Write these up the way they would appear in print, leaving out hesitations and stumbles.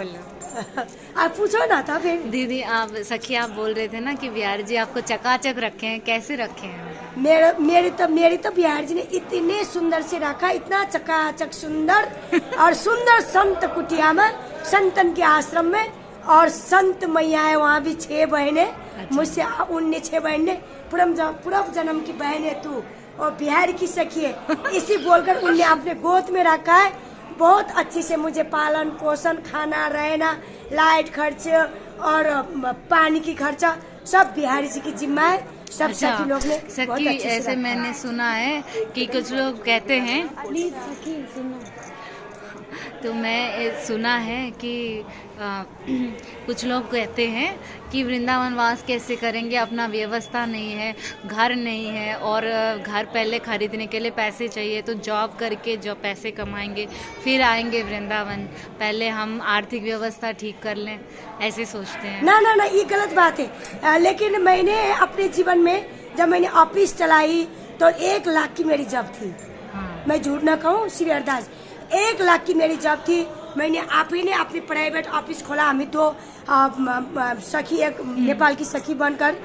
बोलो। आप पूछो ना था फिर। दीदी आप सखी आप बोल रहे थे ना कि बिहारी जी आपको चकाचक रखे हैं, कैसे रखे हैं? मेरी तो बिहार जी ने इतने सुंदर से रखा, इतना चकाचक सुंदर और सुंदर संत कुटिया में, संतन के आश्रम में, और संत मैया है वहाँ भी 6 बहनें। अच्छा। मुझसे उनने 6 बहनें, पूर्व जन्म की बहन है तू और बिहार की सखी है, इसी बोलकर उनने अपने गोद में रखा है। बहुत अच्छी से मुझे पालन पोषण, खाना रहना, लाइट खर्च और पानी की खर्चा सब बिहारी जी की जिम्मा है। सब अच्छा, सखी लोग ने बहुत सखी अच्छे से ऐसे रखा। मैंने सुना है कि कुछ लोग कहते हैं, प्लीज सखी सुनो। तो मैं सुना है कि कुछ लोग कहते हैं कि वृंदावन वास कैसे करेंगे, अपना व्यवस्था नहीं है, घर नहीं है, और घर पहले खरीदने के लिए पैसे चाहिए, तो जॉब करके जो पैसे कमाएंगे फिर आएंगे वृंदावन, पहले हम आर्थिक व्यवस्था ठीक कर लें, ऐसे सोचते हैं। ना ना ना, ये गलत बात है। लेकिन मैंने अपने जीवन में जब मैंने ऑफिस चलाई तो 1 लाख की मेरी जॉब थी। हाँ। मैं झूठ ना कहूँ श्री अरदास, 1 लाख की मेरी जॉब थी। मैंने आप ही ने अपनी प्राइवेट ऑफिस खोला, हमें 2 सखी, एक नेपाल की सखी बनकर,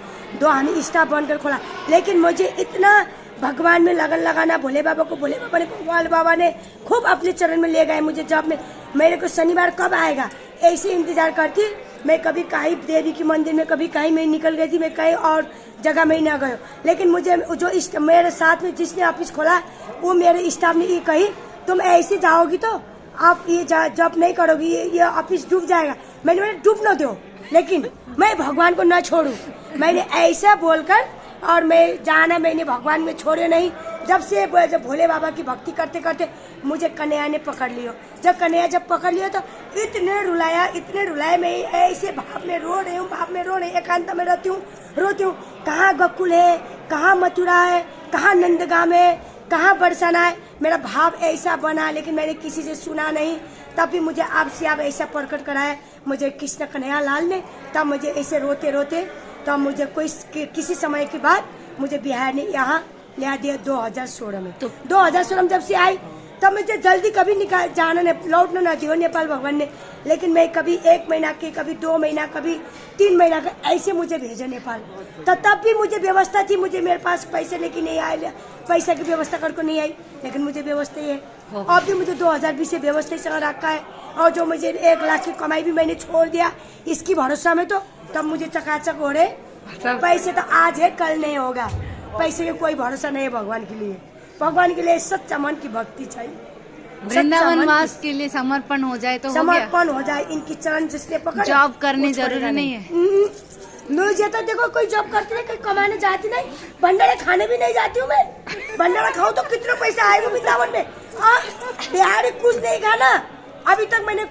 2 हमें स्टाफ बनकर खोला। लेकिन मुझे इतना भगवान में लगन लगाना, भोले बाबा ने, भगवान बाबा ने खूब अपने चरण में ले गए मुझे जॉब में। मेरे को शनिवार कब आएगा ऐसे इंतजार करती मैं। कभी कहीं देवी के मंदिर में, कभी कहीं मैं निकल गई थी, मैं कहीं और जगह में न गई। लेकिन मुझे जो मेरे साथ में जिसने ऑफिस खोला वो मेरे स्टाफ ने ये कही, तुम ऐसे जाओगी तो आप ये जॉब नहीं करोगी, ये ऑफिस डूब जाएगा। मैंने डूब न दो, लेकिन मैं भगवान को न छोड़ू। मैंने ऐसा बोलकर और मैंने भगवान में छोड़े नहीं। जब भोले बाबा की भक्ति करते करते मुझे कन्हैया ने पकड़ लियो। जब पकड़ लियो तो इतने रुलाया, मैं ऐसे भाव में रो रही हूँ, एकांत में रोती हूँ। कहाँ गोकुल है, कहाँ मथुरा है, कहाँ नंदगाम है, कहाँ बरसाना है, मेरा भाव ऐसा बना। लेकिन मैंने किसी से सुना नहीं, तब भी मुझे आपसे आप ऐसा प्रकट कराया मुझे कृष्ण कन्हैया लाल ने। तब मुझे ऐसे रोते रोते तब मुझे किसी समय के बाद मुझे बिहार ने यहाँ ले दिया 2016 में। तो 2016 में जब से आई तब मुझे जल्दी कभी लौटना न दियो नेपाल भगवान ने। लेकिन मैं कभी 1 महीना के, कभी 2 महीना, कभी 3 महीना का ऐसे मुझे भेजा नेपाल। तो तब भी मुझे व्यवस्था थी, मुझे मेरे पास पैसे लेके नहीं आए, पैसा की व्यवस्था करके नहीं आई, लेकिन मुझे व्यवस्था ही है। अब भी मुझे 2020 से व्यवस्था से रखा है। और जो मुझे 1 लाख की कमाई भी मैंने छोड़ दिया इसकी भरोसा में, तो तब मुझे चकाचक हो रहे। पैसे तो आज है कल नहीं होगा, पैसे का कोई भरोसा नहीं है भगवान के लिए। भगवान के लिए सच्चा मन की भक्ति चाहिए। वृंदावन वास के लिए समर्पण हो जाए तो समर्पण हो जाए, इनकी चरण जिसने पकड़। जॉब करनी जरूरी नहीं है। मुझे तो देखो कोई जॉब करती नहीं, कोई कमाने जाती नहीं, भंडारा खाने भी नहीं जाती हूँ मैं। भंडारा खाऊं तो कितने पैसे आएगा वृंदावन में। बिहार कुछ नहीं खाना। अभी तक मैंने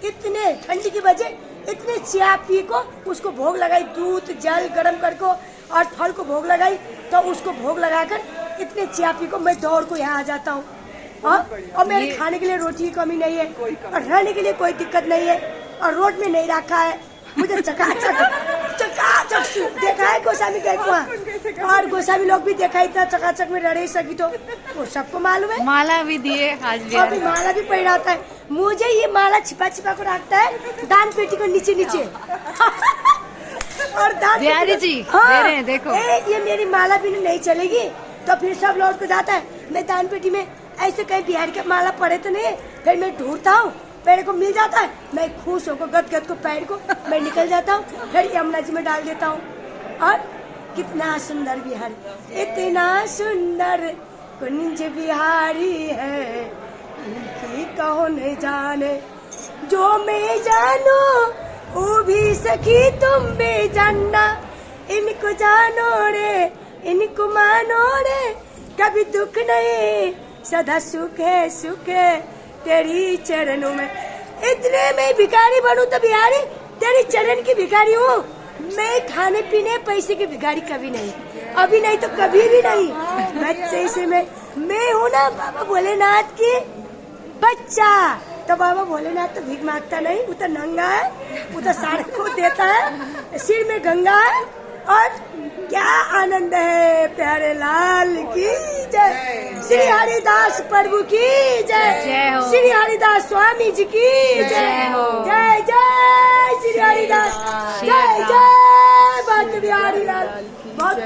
इतने ठंडी की वजह इतने चाय पी को उसको भोग लगाई, दूध जल गर्म करके और फल को भोग लगाई, तो उसको भोग लगाकर इतने चाय पी को मैं दौड़ को यहाँ आ जाता हूँ। और मेरे खाने के लिए रोटी की कमी नहीं है और रहने के लिए कोई दिक्कत नहीं है और रोड में नहीं रखा है। मुझे चकाचक देखा है गोस्वामी गए वहाँ, और गोस्वामी लोग भी देखा इतना चकाचक में रह सकी, तो वो सबको मालूम है। माला भी दिए आज भी, अभी माला भी पहनाता है। मुझे ये माला छिपा को रखता है दान पेटी को नीचे और दान बिहारी जी दे रहे हैं, देखो ये मेरी माला भी नहीं चलेगी तो फिर सब लौट को जाता है। मैं दान पेटी में ऐसे कहीं बिहार के माला पड़े तो नहीं, फिर मैं ढूंढता हूँ, मेरे को मिल जाता है, मैं खुश होकर गद को पैर को मैं निकल जाता हूँ, फिर यमुना जी में डाल देता हूँ। और कितना सुंदर बिहारी, इतना सुंदर कुंज बिहारी है, इनकी कौन जाने, जो मैं जानू वो भी सखी तुम भी जानना, इनको जानो रे इनको मानो रे, कभी दुख नहीं सदा सुख है तेरी चरणों में। इतने मैं भिखारी बनूं तो बिहारी तेरी चरण की भिखारी हूँ मैं, खाने पीने पैसे की भिखारी कभी नहीं, अभी नहीं तो कभी भी नहीं। बच्चे से मैं हूँ ना बाबा भोलेनाथ की बच्चा, तो बाबा भोलेनाथ तो भीख मांगता नहीं, वो तो नंगा है, वो तो सारे को देता है, सिर में गंगा है। और क्या आनंद है, प्यारे लाल की जय, श्री हरिदास प्रभु की जय, श्री हरिदास स्वामी जी की जय, जय बहुत